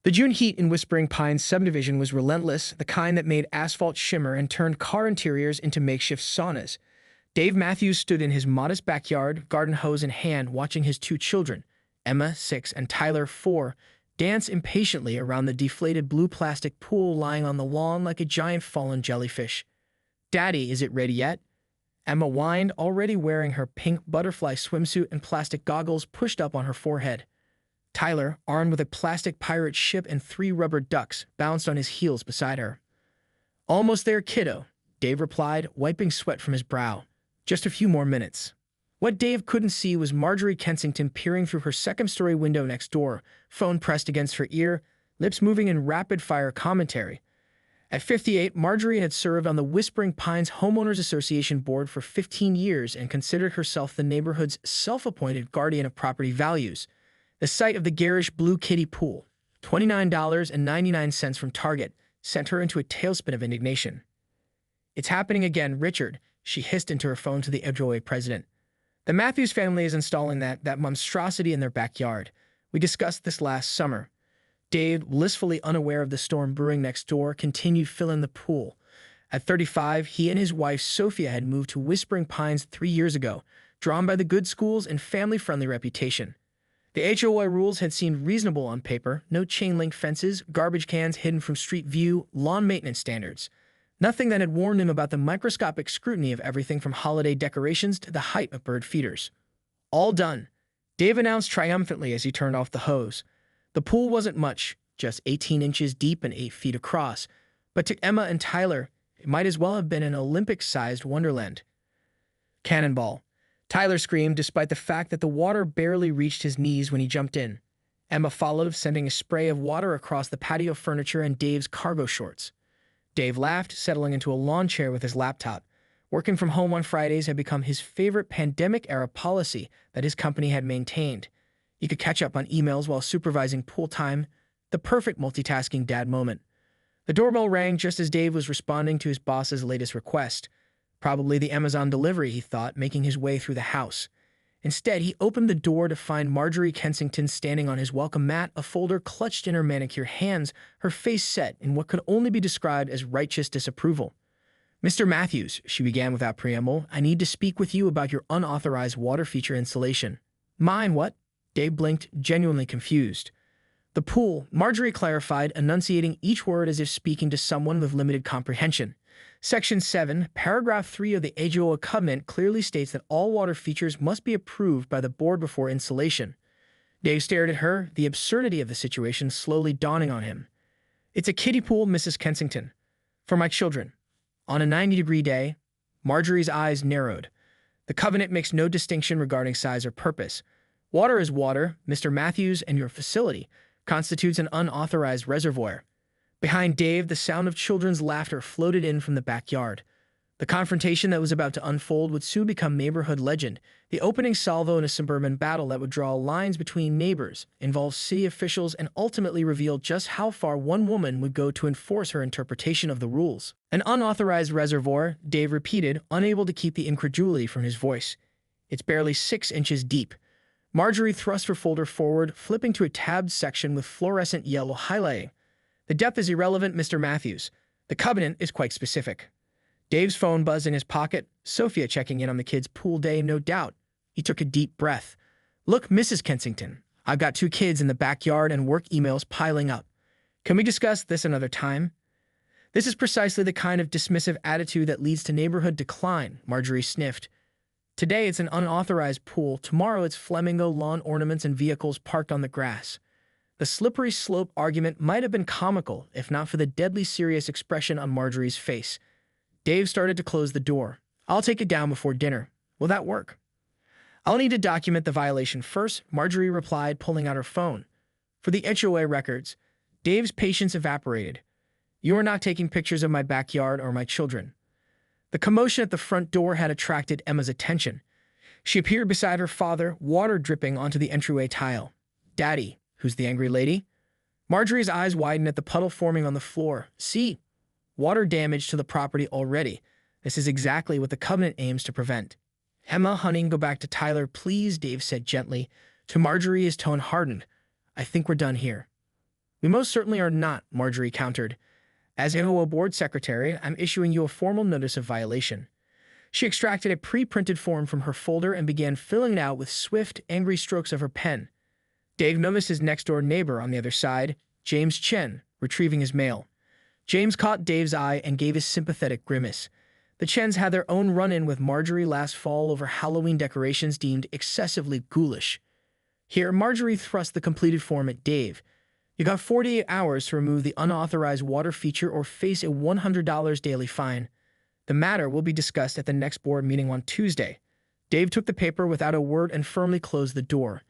The June heat in Whispering Pines subdivision was relentless, the kind that made asphalt shimmer and turned car interiors into makeshift saunas. Dave Matthews stood in his modest backyard, garden hose in hand, watching his two children, Emma, 6, and Tyler, 4, dance impatiently around the deflated blue plastic pool lying on the lawn like a giant fallen jellyfish. "Daddy, is it ready yet?" Emma whined, already wearing her pink butterfly swimsuit and plastic goggles pushed up on her forehead. Tyler, armed with a plastic pirate ship and 3 rubber ducks, bounced on his heels beside her. "Almost there, kiddo," Dave replied, wiping sweat from his brow. "Just a few more minutes." What Dave couldn't see was Marjorie Kensington peering through her second-story window next door, phone pressed against her ear, lips moving in rapid-fire commentary. At 58, Marjorie had served on the Whispering Pines Homeowners Association board for 15 years and considered herself the neighborhood's self-appointed guardian of property values. The sight of the garish blue kiddie pool, $29.99 from Target, sent her into a tailspin of indignation. "It's happening again, Richard," she hissed into her phone to the HOA president. "The Matthews family is installing that monstrosity in their backyard. We discussed this last summer." Dave, blissfully unaware of the storm brewing next door, continued filling the pool. At 35, he and his wife Sophia had moved to Whispering Pines 3 years ago, drawn by the good schools and family-friendly reputation. The HOA rules had seemed reasonable on paper: no chain-link fences, garbage cans hidden from street view, lawn maintenance standards. Nothing that had warned him about the microscopic scrutiny of everything from holiday decorations to the height of bird feeders. "All done," Dave announced triumphantly as he turned off the hose. The pool wasn't much, just 18 inches deep and 8 feet across, but to Emma and Tyler, it might as well have been an Olympic-sized wonderland. "Cannonball," Tyler screamed, despite the fact that the water barely reached his knees when he jumped in. Emma followed, sending a spray of water across the patio furniture and Dave's cargo shorts. Dave laughed, settling into a lawn chair with his laptop. Working from home on Fridays had become his favorite pandemic-era policy that his company had maintained. He could catch up on emails while supervising pool time, the perfect multitasking dad moment. The doorbell rang just as Dave was responding to his boss's latest request. Probably the Amazon delivery, he thought, making his way through the house. Instead, he opened the door to find Marjorie Kensington standing on his welcome mat, a folder clutched in her manicured hands, her face set in what could only be described as righteous disapproval. "Mr. Matthews," she began without preamble, "I need to speak with you about your unauthorized water feature installation." "Mine, what?" Dave blinked, genuinely confused. "The pool," Marjorie clarified, enunciating each word as if speaking to someone with limited comprehension. Section 7, Paragraph 3 of the HOA Covenant clearly states that all water features must be approved by the board before installation. Dave stared at her, the absurdity of the situation slowly dawning on him. "It's a kiddie pool, Mrs. Kensington. For my children." On a 90-degree day, Marjorie's eyes narrowed. "The covenant makes no distinction regarding size or purpose. Water is water, Mr. Matthews, and your facility constitutes an unauthorized reservoir." Behind Dave, the sound of children's laughter floated in from the backyard. The confrontation that was about to unfold would soon become neighborhood legend, the opening salvo in a suburban battle that would draw lines between neighbors, involve city officials, and ultimately reveal just how far one woman would go to enforce her interpretation of the rules. "An unauthorized reservoir," Dave repeated, unable to keep the incredulity from his voice. "It's barely 6 inches deep." Marjorie thrust her folder forward, flipping to a tabbed section with fluorescent yellow highlighting. "The depth is irrelevant, Mr. Matthews. The covenant is quite specific." Dave's phone buzzed in his pocket. Sophia checking in on the kids' pool day, no doubt. He took a deep breath. "Look, Mrs. Kensington, I've got 2 kids in the backyard and work emails piling up. Can we discuss this another time?" "This is precisely the kind of dismissive attitude that leads to neighborhood decline," Marjorie sniffed. "Today it's an unauthorized pool. Tomorrow it's flamingo lawn ornaments and vehicles parked on the grass." The slippery slope argument might have been comical, if not for the deadly serious expression on Marjorie's face. Dave started to close the door. "I'll take it down before dinner. Will that work?" "I'll need to document the violation first," Marjorie replied, pulling out her phone. "For the HOA records." Dave's patience evaporated. "You are not taking pictures of my backyard or my children." The commotion at the front door had attracted Emma's attention. She appeared beside her father, water dripping onto the entryway tile. "Daddy, who's the angry lady?" Marjorie's eyes widened at the puddle forming on the floor. "See? Water damage to the property already. This is exactly what the covenant aims to prevent." "Emma, honey, go back to Tyler, please," Dave said gently. To Marjorie, his tone hardened. "I think we're done here." We most certainly are not, Marjorie countered. As HOA board secretary, I'm issuing you a formal notice of violation. She extracted a pre-printed form from her folder and began filling it out with swift, angry strokes of her pen. Dave noticed his next-door neighbor on the other side, James Chen, retrieving his mail. James caught Dave's eye and gave a sympathetic grimace. The Chens had their own run-in with Marjorie last fall over Halloween decorations deemed excessively ghoulish. Here, Marjorie thrust the completed form at Dave. You got 48 hours to remove the unauthorized water feature or face a $100 daily fine. The matter will be discussed at the next board meeting on Tuesday. Dave took the paper without a word and firmly closed the door.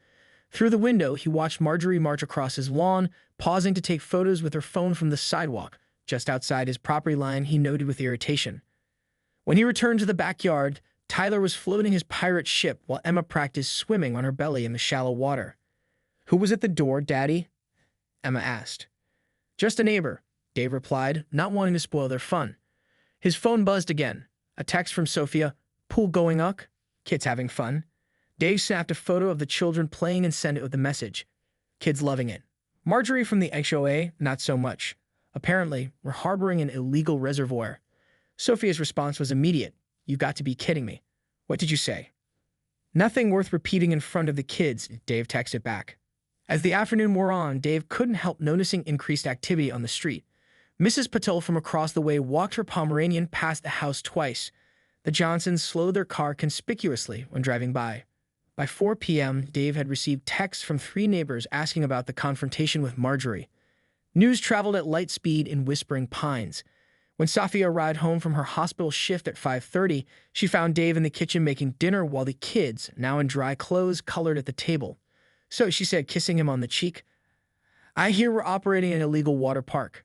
Through the window, he watched Marjorie march across his lawn, pausing to take photos with her phone from the sidewalk. Just outside his property line, he noted with irritation. When he returned to the backyard, Tyler was floating his pirate ship while Emma practiced swimming on her belly in the shallow water. "Who was at the door, Daddy?" Emma asked. "Just a neighbor," Dave replied, not wanting to spoil their fun. His phone buzzed again. A text from Sophia. "Pool going up? Kids having fun?" Dave snapped a photo of the children playing and sent it with the message. "Kids loving it." Marjorie from the HOA, not so much. Apparently, we're harboring an illegal reservoir. Sophia's response was immediate. "You've got to be kidding me. What did you say?" "Nothing worth repeating in front of the kids," Dave texted back. As the afternoon wore on, Dave couldn't help noticing increased activity on the street. Mrs. Patel from across the way walked her Pomeranian past the house twice. The Johnsons slowed their car conspicuously when driving by. By 4 p.m., Dave had received texts from 3 neighbors asking about the confrontation with Marjorie. News traveled at light speed in Whispering Pines. When Sophia arrived home from her hospital shift at 5:30, she found Dave in the kitchen making dinner while the kids, now in dry clothes, colored at the table. "So," she said, kissing him on the cheek, "I hear we're operating an illegal water park."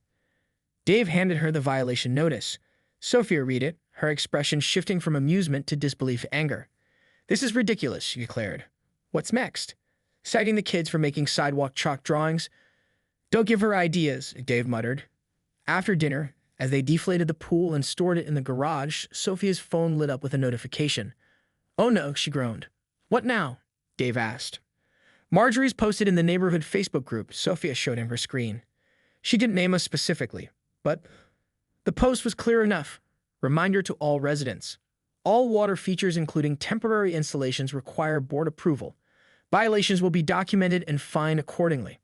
Dave handed her the violation notice. Sophia read it, her expression shifting from amusement to disbelief anger. "This is ridiculous," she declared. "What's next?" Citing the kids for making sidewalk chalk drawings. "Don't give her ideas," Dave muttered. After dinner, as they deflated the pool and stored it in the garage, Sophia's phone lit up with a notification. "Oh no," she groaned. "What now?" Dave asked. "Marjorie's posted in the neighborhood Facebook group," Sophia showed him her screen. She didn't name us specifically, but the post was clear enough. Reminder to all residents. All water features, including temporary installations, require board approval. Violations will be documented and fined accordingly.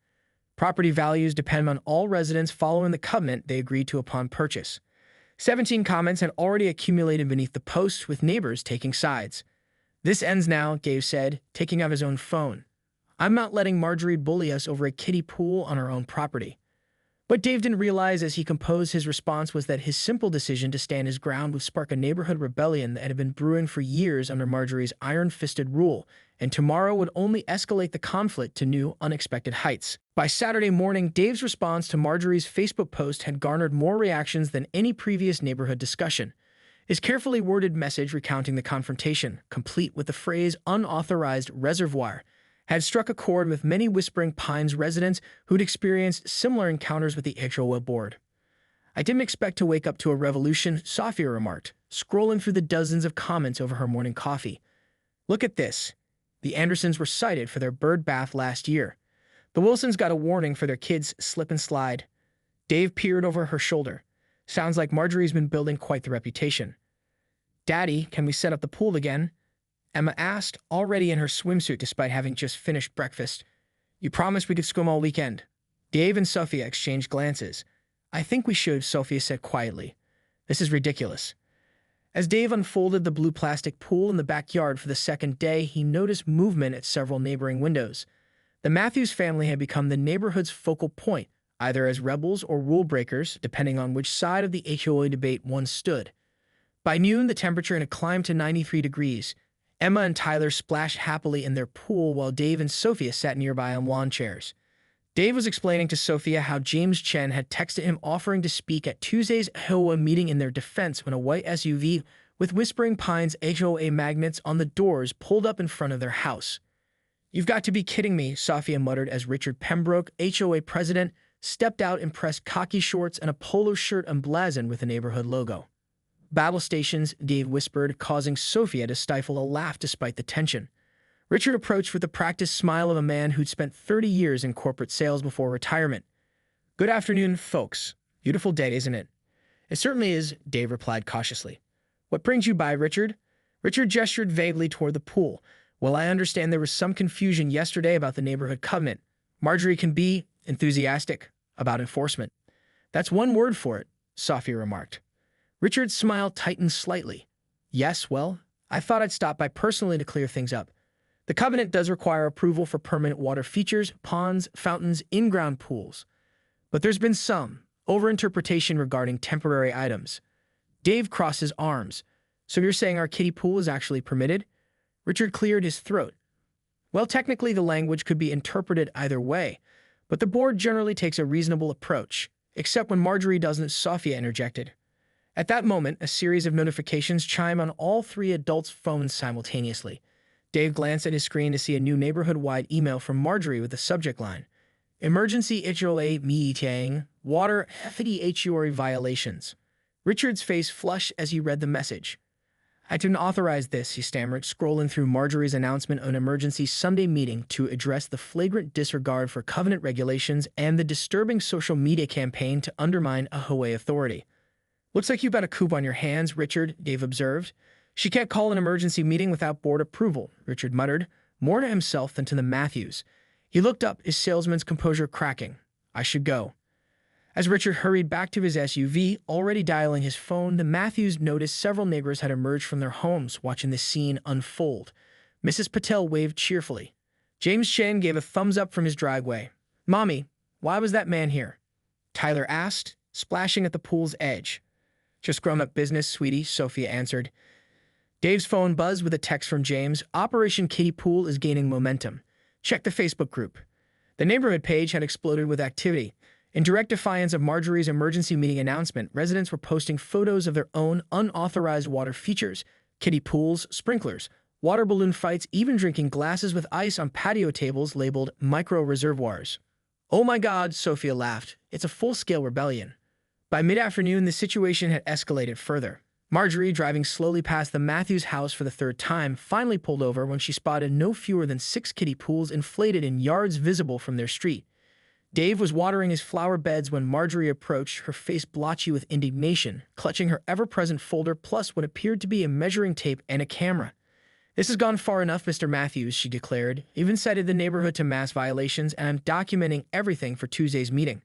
Property values depend on all residents following the covenant they agreed to upon purchase. 17 comments had already accumulated beneath the post, with neighbors taking sides. "This ends now," Dave said, taking out his own phone. "I'm not letting Marjorie bully us over a kiddie pool on our own property." What Dave didn't realize as he composed his response was that his simple decision to stand his ground would spark a neighborhood rebellion that had been brewing for years under Marjorie's iron-fisted rule, and tomorrow would only escalate the conflict to new, unexpected heights. By Saturday morning, Dave's response to Marjorie's Facebook post had garnered more reactions than any previous neighborhood discussion. His carefully worded message recounting the confrontation, complete with the phrase "unauthorized reservoir," had struck a chord with many Whispering Pines residents who'd experienced similar encounters with the HOA board. "I didn't expect to wake up to a revolution," Sophia remarked, scrolling through the dozens of comments over her morning coffee. "Look at this. The Andersons were cited for their bird bath last year. The Wilsons got a warning for their kids' slip and slide." Dave peered over her shoulder. "Sounds like Marjorie's been building quite the reputation." "Daddy, can we set up the pool again?" Emma asked, already in her swimsuit despite having just finished breakfast. "You promised we could swim all weekend." Dave and Sophia exchanged glances. "I think we should," Sophia said quietly. "This is ridiculous." As Dave unfolded the blue plastic pool in the backyard for the second day, he noticed movement at several neighboring windows. The Matthews family had become the neighborhood's focal point, either as rebels or rule breakers, depending on which side of the HOA debate one stood. By noon, the temperature had climbed to 93 degrees. Emma and Tyler splashed happily in their pool while Dave and Sophia sat nearby on lawn chairs. Dave was explaining to Sophia how James Chen had texted him offering to speak at Tuesday's HOA meeting in their defense when a white SUV with Whispering Pines HOA magnets on the doors pulled up in front of their house. "You've got to be kidding me," Sophia muttered as Richard Pembroke, HOA president, stepped out in pressed khaki shorts and a polo shirt emblazoned with the neighborhood logo. "Battle stations," Dave whispered, causing Sophia to stifle a laugh despite the tension. Richard approached with the practiced smile of a man who'd spent 30 years in corporate sales before retirement. Good afternoon, folks. Beautiful day, isn't it? It certainly is, Dave replied cautiously. What brings you by, Richard? Richard gestured vaguely toward the pool. Well, I understand there was some confusion yesterday about the neighborhood covenant. Marjorie can be enthusiastic about enforcement. That's one word for it, Sophia remarked. Richard's smile tightened slightly. Yes, well, I thought I'd stop by personally to clear things up. The covenant does require approval for permanent water features, ponds, fountains, in-ground pools. But there's been some overinterpretation regarding temporary items. Dave crossed his arms. So you're saying our kiddie pool is actually permitted? Richard cleared his throat. Well, technically the language could be interpreted either way, but the board generally takes a reasonable approach, except when Marjorie doesn't, Sophia interjected. At that moment, a series of notifications chime on all three adults' phones simultaneously. Dave glanced at his screen to see a new neighborhood-wide email from Marjorie with the subject line, Emergency HOA meeting, water HOA violations. Richard's face flushed as he read the message. I didn't authorize this, he stammered, scrolling through Marjorie's announcement of an emergency Sunday meeting to address the flagrant disregard for covenant regulations and the disturbing social media campaign to undermine a HOA authority. Looks like you've got a coup on your hands, Richard, Dave observed. She can't call an emergency meeting without board approval, Richard muttered, more to himself than to the Matthews. He looked up, his salesman's composure cracking. I should go. As Richard hurried back to his SUV, already dialing his phone, the Matthews noticed several neighbors had emerged from their homes watching the scene unfold. Mrs. Patel waved cheerfully. James Chen gave a thumbs up from his driveway. Mommy, why was that man here? Tyler asked, splashing at the pool's edge. Just grown-up business, sweetie, Sophia answered. Dave's phone buzzed with a text from James. Operation Kiddie Pool is gaining momentum. Check the Facebook group. The neighborhood page had exploded with activity. In direct defiance of Marjorie's emergency meeting announcement, residents were posting photos of their own unauthorized water features, kiddie pools, sprinklers, water balloon fights, even drinking glasses with ice on patio tables labeled micro reservoirs. Oh my God, Sophia laughed. It's a full-scale rebellion. By mid-afternoon, the situation had escalated further. Marjorie, driving slowly past the Matthews house for the third time, finally pulled over when she spotted no fewer than 6 kiddie pools inflated in yards visible from their street. Dave was watering his flower beds when Marjorie approached, her face blotchy with indignation, clutching her ever-present folder plus what appeared to be a measuring tape and a camera. This has gone far enough, Mr. Matthews, she declared, even cited the neighborhood to mass violations, and I'm documenting everything for Tuesday's meeting.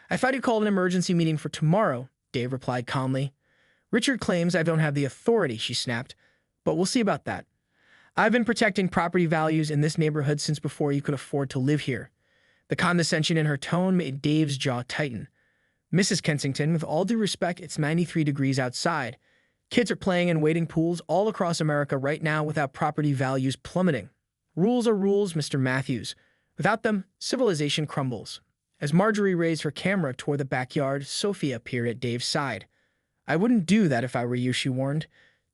I thought you called an emergency meeting for tomorrow, Dave replied calmly. Richard claims I don't have the authority, she snapped, but we'll see about that. I've been protecting property values in this neighborhood since before you could afford to live here. The condescension in her tone made Dave's jaw tighten. Mrs. Kensington, with all due respect, it's 93 degrees outside. Kids are playing in wading pools all across America right now without property values plummeting. Rules are rules, Mr. Matthews. Without them, civilization crumbles. As Marjorie raised her camera toward the backyard, Sophia appeared at Dave's side. I wouldn't do that if I were you, she warned.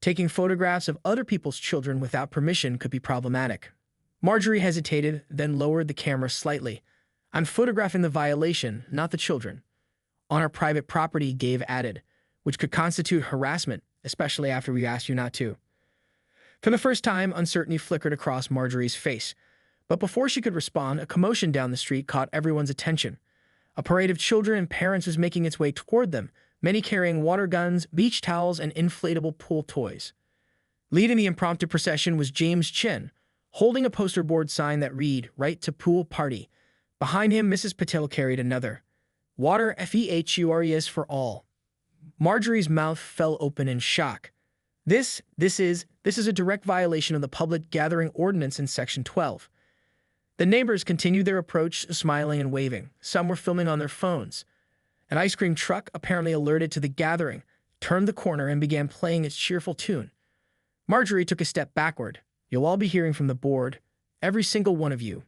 Taking photographs of other people's children without permission could be problematic. Marjorie hesitated, then lowered the camera slightly. I'm photographing the violation, not the children. On our private property, Dave added, which could constitute harassment, especially after we asked you not to. For the first time, uncertainty flickered across Marjorie's face. But before she could respond, a commotion down the street caught everyone's attention. A parade of children and parents was making its way toward them, many carrying water guns, beach towels, and inflatable pool toys. Leading the impromptu procession was James Chen, holding a poster board sign that read, Right to Pool Party. Behind him, Mrs. Patel carried another. Water FEHURES for all. Marjorie's mouth fell open in shock. This is a direct violation of the Public Gathering Ordinance in Section 12. The neighbors continued their approach, smiling and waving. Some were filming on their phones. An ice cream truck, apparently alerted to the gathering, turned the corner and began playing its cheerful tune. Marjorie took a step backward. You'll all be hearing from the board, every single one of you.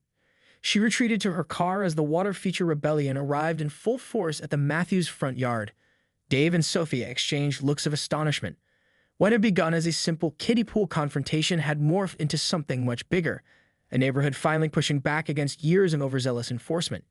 She retreated to her car as the water feature rebellion arrived in full force at the Matthews front yard. Dave and Sophia exchanged looks of astonishment. What had begun as a simple kiddie pool confrontation had morphed into something much bigger, a neighborhood finally pushing back against years of overzealous enforcement.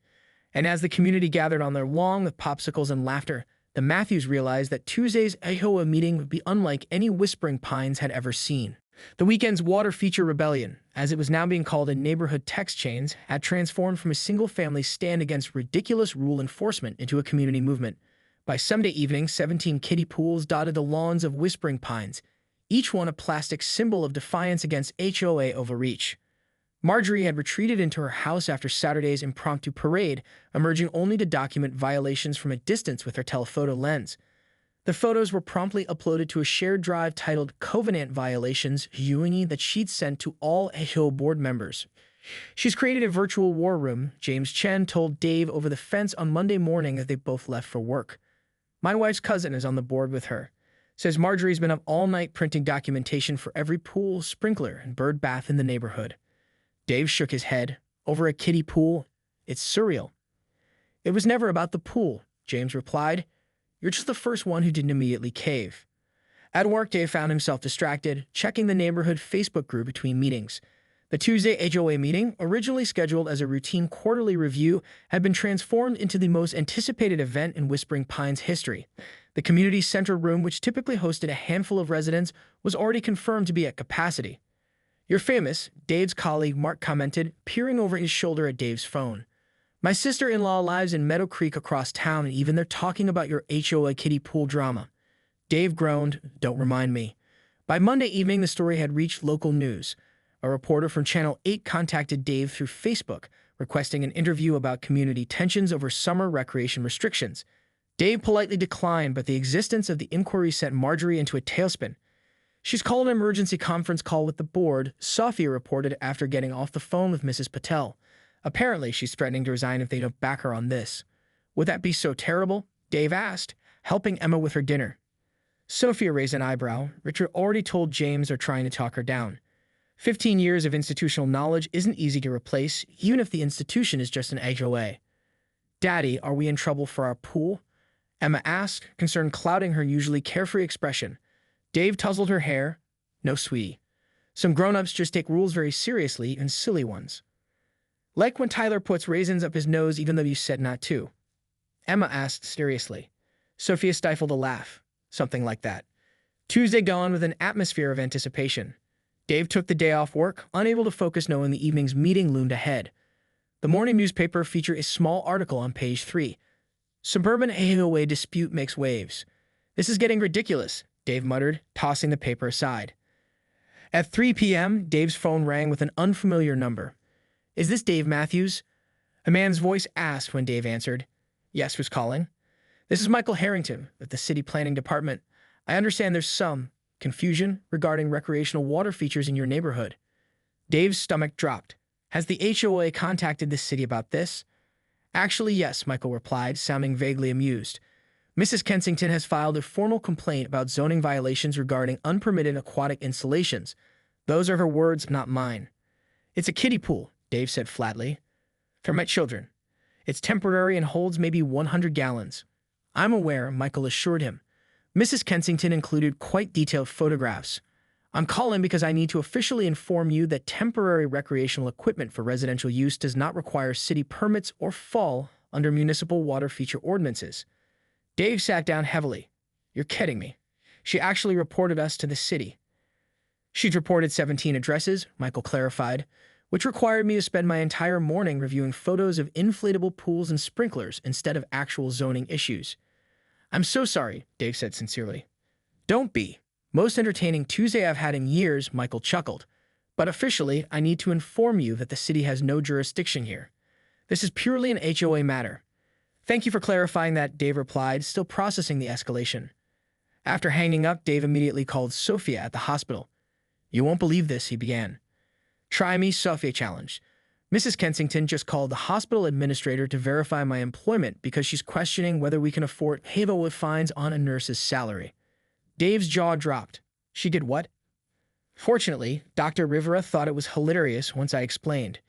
And as the community gathered on their lawn with popsicles and laughter, the Matthews realized that Tuesday's HOA meeting would be unlike any Whispering Pines had ever seen. The weekend's water feature rebellion, as it was now being called in neighborhood text chains, had transformed from a single-family stand against ridiculous rule enforcement into a community movement. By Sunday evening, 17 kiddie pools dotted the lawns of Whispering Pines, each one a plastic symbol of defiance against HOA overreach. Marjorie had retreated into her house after Saturday's impromptu parade, emerging only to document violations from a distance with her telephoto lens. The photos were promptly uploaded to a shared drive titled Covenant Violations that she'd sent to all HOA board members. She's created a virtual war room, James Chen told Dave over the fence on Monday morning as they both left for work. My wife's cousin is on the board with her. Says Marjorie's been up all night printing documentation for every pool, sprinkler, and bird bath in the neighborhood. Dave shook his head. Over a kiddie pool? It's surreal. It was never about the pool, James replied. You're just the first one who didn't immediately cave. At work, Dave found himself distracted, checking the neighborhood Facebook group between meetings. The Tuesday HOA meeting, originally scheduled as a routine quarterly review, had been transformed into the most anticipated event in Whispering Pines history. The community center room, which typically hosted a handful of residents, was already confirmed to be at capacity. You're famous, Dave's colleague Mark commented, peering over his shoulder at Dave's phone. My sister-in-law lives in Meadow Creek across town, and even they're talking about your HOA kiddie pool drama. Dave groaned, don't remind me. By Monday evening, the story had reached local news. A reporter from Channel 8 contacted Dave through Facebook, requesting an interview about community tensions over summer recreation restrictions. Dave politely declined, but the existence of the inquiry sent Marjorie into a tailspin. She's called an emergency conference call with the board, Sophia reported after getting off the phone with Mrs. Patel. Apparently, she's threatening to resign if they don't back her on this. Would that be so terrible? Dave asked, helping Emma with her dinner. Sophia raised an eyebrow. Richard already told James they're trying to talk her down. 15 years of institutional knowledge isn't easy to replace, even if the institution is just an HOA. Daddy, are we in trouble for our pool? Emma asked, concern clouding her usually carefree expression. Dave tousled her hair. No, sweetie. Some grown-ups just take rules very seriously, and silly ones. Like when Tyler puts raisins up his nose even though you said not to. Emma asked seriously. Sophia stifled a laugh. Something like that. Tuesday gone with an atmosphere of anticipation. Dave took the day off work, unable to focus knowing the evening's meeting loomed ahead. The morning newspaper featured a small article on page 3. Suburban HOA dispute makes waves. This is getting ridiculous, Dave muttered, tossing the paper aside. At 3 p.m., Dave's phone rang with an unfamiliar number. Is this Dave Matthews? A man's voice asked when Dave answered. Yes, who's calling? This is Michael Harrington of the City Planning Department. I understand there's some confusion regarding recreational water features in your neighborhood. Dave's stomach dropped. Has the HOA contacted the city about this? Actually, yes, Michael replied, sounding vaguely amused. Mrs. Kensington has filed a formal complaint about zoning violations regarding unpermitted aquatic installations. Those are her words, not mine. It's a kiddie pool, Dave said flatly. For my children. It's temporary and holds maybe 100 gallons. I'm aware, Michael assured him. Mrs. Kensington included quite detailed photographs. I'm calling because I need to officially inform you that temporary recreational equipment for residential use does not require city permits or fall under municipal water feature ordinances. Dave sat down heavily. You're kidding me. She actually reported us to the city. She'd reported 17 addresses, Michael clarified, which required me to spend my entire morning reviewing photos of inflatable pools and sprinklers instead of actual zoning issues. I'm so sorry, Dave said sincerely. Don't be. Most entertaining Tuesday I've had in years, Michael chuckled. But officially, I need to inform you that the city has no jurisdiction here. This is purely an HOA matter. Thank you for clarifying that, Dave replied, still processing the escalation. After hanging up, Dave immediately called Sophia at the hospital. You won't believe this, he began. Try me, Sophia challenged. Mrs. Kensington just called the hospital administrator to verify my employment because she's questioning whether we can afford HOA fines on a nurse's salary. Dave's jaw dropped. She did what? Fortunately, Dr. Rivera thought it was hilarious once I explained.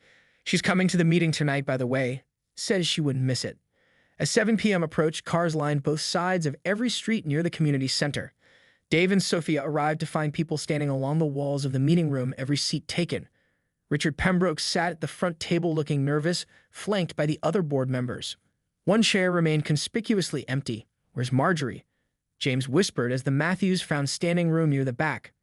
She's coming to the meeting tonight, by the way. Says she wouldn't miss it. As 7 p.m. approached, cars lined both sides of every street near the community center. Dave and Sophia arrived to find people standing along the walls of the meeting room, every seat taken. Richard Pembroke sat at the front table looking nervous, flanked by the other board members. One chair remained conspicuously empty. Where's Marjorie? James whispered as the Matthews found standing room near the back.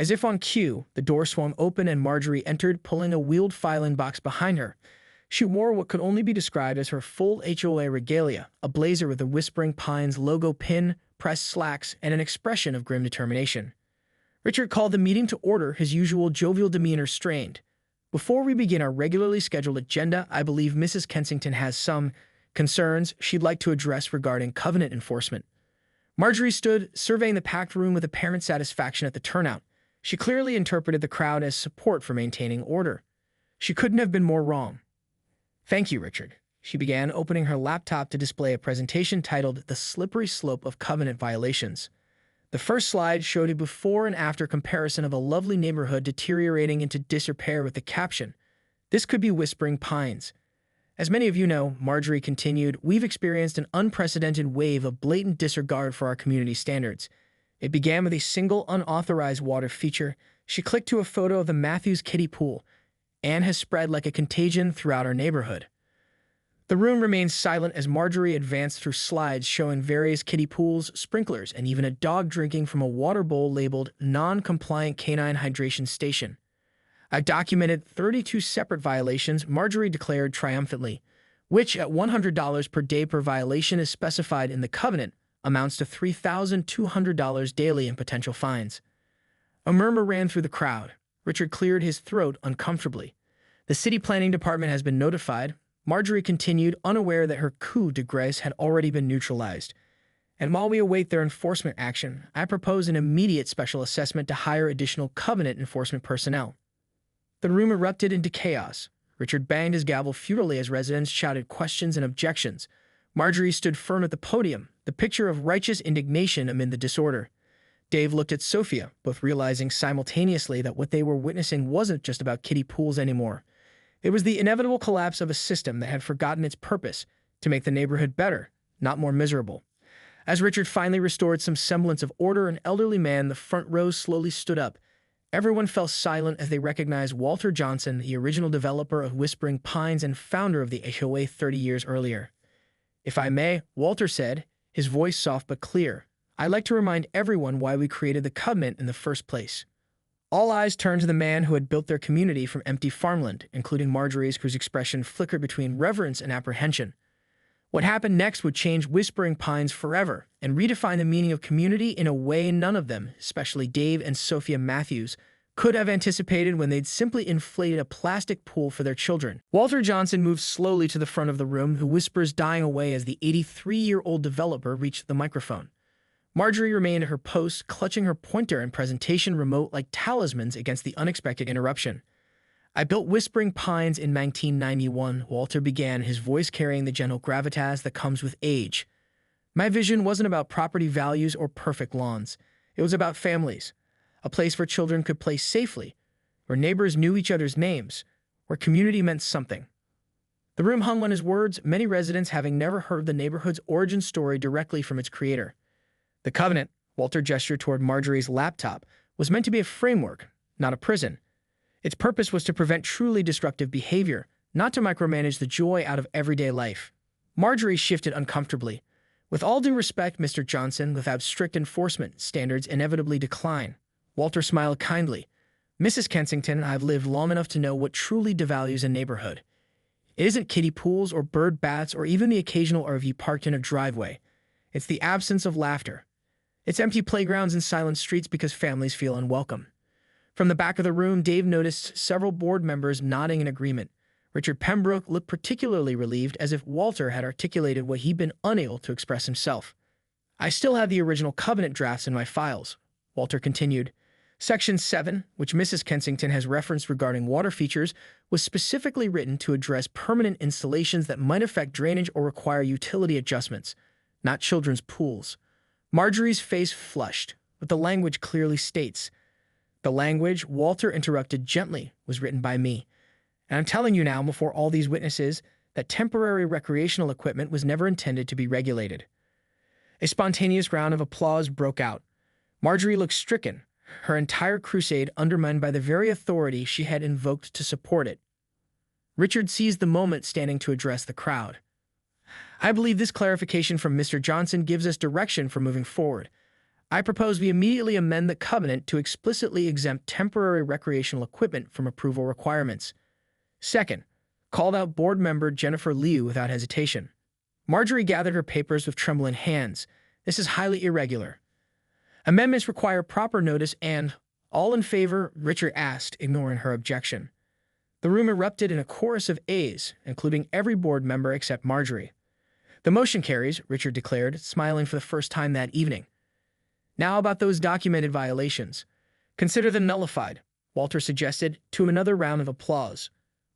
As if on cue, the door swung open and Marjorie entered, pulling a wheeled filing box behind her. She wore what could only be described as her full HOA regalia, a blazer with a Whispering Pines logo pin, pressed slacks, and an expression of grim determination. Richard called the meeting to order, his usual jovial demeanor strained. Before we begin our regularly scheduled agenda, I believe Mrs. Kensington has some concerns she'd like to address regarding covenant enforcement. Marjorie stood, surveying the packed room with apparent satisfaction at the turnout. She clearly interpreted the crowd as support for maintaining order. She couldn't have been more wrong. "Thank you, Richard." She began, opening her laptop to display a presentation titled The Slippery Slope of Covenant Violations. The first slide showed a before and after comparison of a lovely neighborhood deteriorating into disrepair with the caption, "This could be Whispering Pines." As many of you know, Marjorie continued, we've experienced an unprecedented wave of blatant disregard for our community standards. It began with a single unauthorized water feature. She clicked to a photo of the Matthews kiddie pool, and has spread like a contagion throughout our neighborhood. The room remained silent as Marjorie advanced through slides showing various kiddie pools, sprinklers, and even a dog drinking from a water bowl labeled Non-Compliant Canine Hydration Station. I documented 32 separate violations, Marjorie declared triumphantly, which at $100 per day per violation is specified in the covenant, amounts to $3,200 daily in potential fines. A murmur ran through the crowd. Richard cleared his throat uncomfortably. The city planning department has been notified. Marjorie continued, unaware that her coup de grace had already been neutralized. And while we await their enforcement action, I propose an immediate special assessment to hire additional covenant enforcement personnel. The room erupted into chaos. Richard banged his gavel futilely as residents shouted questions and objections. Marjorie stood firm at the podium, the picture of righteous indignation amid the disorder. Dave looked at Sophia, both realizing simultaneously that what they were witnessing wasn't just about kiddie pools anymore. It was the inevitable collapse of a system that had forgotten its purpose, to make the neighborhood better, not more miserable. As Richard finally restored some semblance of order, an elderly man in the front row slowly stood up. Everyone fell silent as they recognized Walter Johnson, the original developer of Whispering Pines and founder of the HOA 30 years earlier. "If I may," Walter said, his voice soft but clear, "I'd like to remind everyone why we created the covenant in the first place." All eyes turned to the man who had built their community from empty farmland, including Marjorie's, whose expression flickered between reverence and apprehension. What happened next would change Whispering Pines forever and redefine the meaning of community in a way none of them, especially Dave and Sophia Matthews, could have anticipated when they'd simply inflated a plastic pool for their children. Walter Johnson moved slowly to the front of the room, the whispers dying away as the 83-year-old developer reached the microphone. Marjorie remained at her post, clutching her pointer and presentation remote like talismans against the unexpected interruption. "I built Whispering Pines in 1991, Walter began, his voice carrying the gentle gravitas that comes with age. My vision wasn't about property values or perfect lawns. It was about families. A place where children could play safely, where neighbors knew each other's names, where community meant something." The room hung on his words, many residents having never heard the neighborhood's origin story directly from its creator. The covenant, Walter gestured toward Marjorie's laptop, was meant to be a framework, not a prison. Its purpose was to prevent truly destructive behavior, not to micromanage the joy out of everyday life. Marjorie shifted uncomfortably. "With all due respect, Mr. Johnson, without strict enforcement, standards inevitably decline." Walter smiled kindly. "Mrs. Kensington, I've lived long enough to know what truly devalues a neighborhood. It isn't kiddie pools or bird baths or even the occasional RV parked in a driveway. It's the absence of laughter. It's empty playgrounds and silent streets because families feel unwelcome." From the back of the room, Dave noticed several board members nodding in agreement. Richard Pembroke looked particularly relieved, as if Walter had articulated what he'd been unable to express himself. "I still have the original covenant drafts in my files," Walter continued. "Section 7, which Mrs. Kensington has referenced regarding water features, was specifically written to address permanent installations that might affect drainage or require utility adjustments, not children's pools." Marjorie's face flushed, but the language clearly states. "The language," Walter interrupted gently, "was written by me. And I'm telling you now, before all these witnesses, that temporary recreational equipment was never intended to be regulated." A spontaneous round of applause broke out. Marjorie looked stricken, her entire crusade undermined by the very authority she had invoked to support it. Richard seized the moment, standing to address the crowd. "I believe this clarification from Mr. Johnson gives us direction for moving forward. I propose we immediately amend the covenant to explicitly exempt temporary recreational equipment from approval requirements. Second, called out board member Jennifer Liu without hesitation. Marjorie gathered her papers with trembling hands. This is highly irregular. Amendments require proper notice and, all in favor, Richard asked, ignoring her objection. The room erupted in a chorus of ayes, including every board member except Marjorie. The motion carries, Richard declared, smiling for the first time that evening. Now about those documented violations. Consider them nullified, Walter suggested, to another round of applause.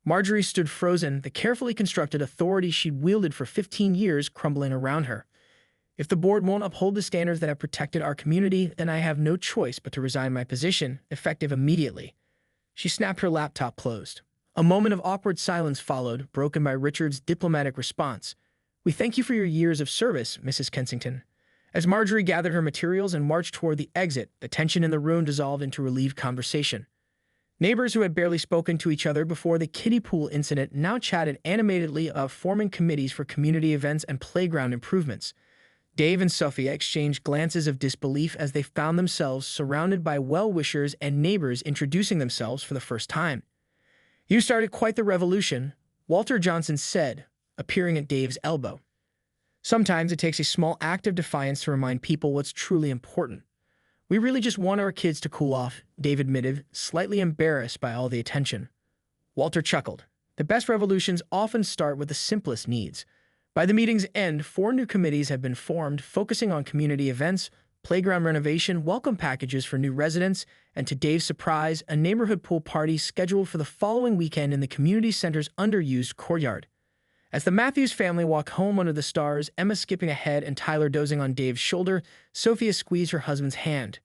Marjorie stood frozen, the carefully constructed authority she'd wielded for 15 years crumbling around her. If the board won't uphold the standards that have protected our community, then I have no choice but to resign my position, effective immediately. She snapped her laptop closed. A moment of awkward silence followed, broken by Richard's diplomatic response. We thank you for your years of service, Mrs. Kensington. As Marjorie gathered her materials and marched toward the exit, the tension in the room dissolved into relieved conversation. Neighbors who had barely spoken to each other before the kiddie pool incident now chatted animatedly about forming committees for community events and playground improvements. Dave and Sophia exchanged glances of disbelief as they found themselves surrounded by well-wishers and neighbors introducing themselves for the first time. You started quite the revolution, Walter Johnson said, appearing at Dave's elbow. Sometimes it takes a small act of defiance to remind people what's truly important. We really just want our kids to cool off, Dave admitted, slightly embarrassed by all the attention. Walter chuckled. The best revolutions often start with the simplest needs. By the meeting's end, 4 new committees have been formed, focusing on community events, playground renovation, welcome packages for new residents, and to Dave's surprise, a neighborhood pool party scheduled for the following weekend in the community center's underused courtyard. As the Matthews family walked home under the stars, Emma skipping ahead and Tyler dozing on Dave's shoulder, Sophia squeezed her husband's hand.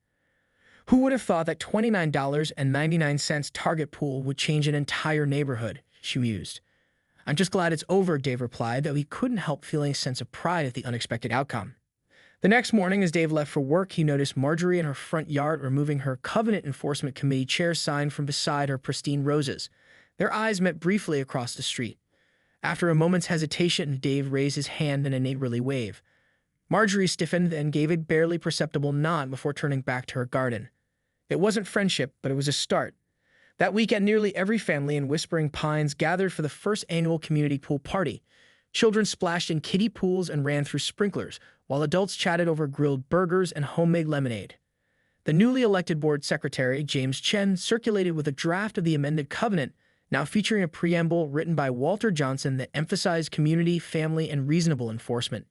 Who would have thought that $29.99 Target pool would change an entire neighborhood, she mused. I'm just glad it's over, Dave replied, though he couldn't help feeling a sense of pride at the unexpected outcome. The next morning, as Dave left for work, he noticed Marjorie in her front yard removing her Covenant Enforcement Committee chair sign from beside her pristine roses. Their eyes met briefly across the street. After a moment's hesitation, Dave raised his hand in a neighborly wave. Marjorie stiffened and gave a barely perceptible nod before turning back to her garden. It wasn't friendship, but it was a start. That weekend, nearly every family in Whispering Pines gathered for the first annual community pool party. Children splashed in kiddie pools and ran through sprinklers, while adults chatted over grilled burgers and homemade lemonade. The newly elected board secretary, James Chen, circulated with a draft of the amended covenant, now featuring a preamble written by Walter Johnson that emphasized community, family, and reasonable enforcement.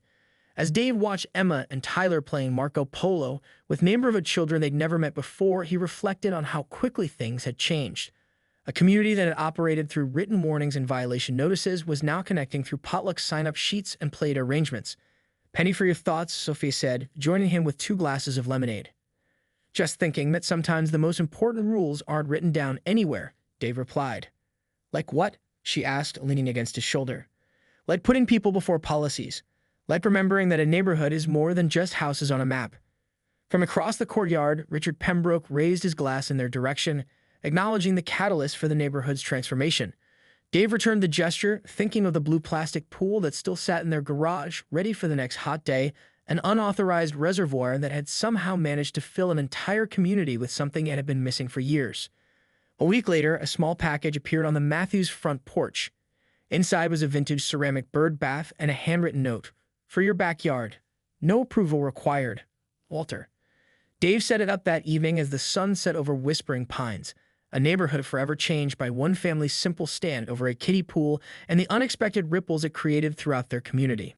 As Dave watched Emma and Tyler playing Marco Polo with neighborhood children they'd never met before, he reflected on how quickly things had changed. A community that had operated through written warnings and violation notices was now connecting through potluck sign-up sheets and plate arrangements. Penny for your thoughts, Sophia said, joining him with 2 glasses of lemonade. Just thinking that sometimes the most important rules aren't written down anywhere, Dave replied. Like what? She asked, leaning against his shoulder. Like putting people before policies. Like remembering that a neighborhood is more than just houses on a map. From across the courtyard, Richard Pembroke raised his glass in their direction, acknowledging the catalyst for the neighborhood's transformation. Dave returned the gesture, thinking of the blue plastic pool that still sat in their garage, ready for the next hot day, an unauthorized reservoir that had somehow managed to fill an entire community with something it had been missing for years. A week later, a small package appeared on the Matthews front porch. Inside was a vintage ceramic bird bath and a handwritten note. For your backyard. No approval required. Walter. Dave set it up that evening as the sun set over Whispering Pines, a neighborhood forever changed by one family's simple stand over a kiddie pool and the unexpected ripples it created throughout their community.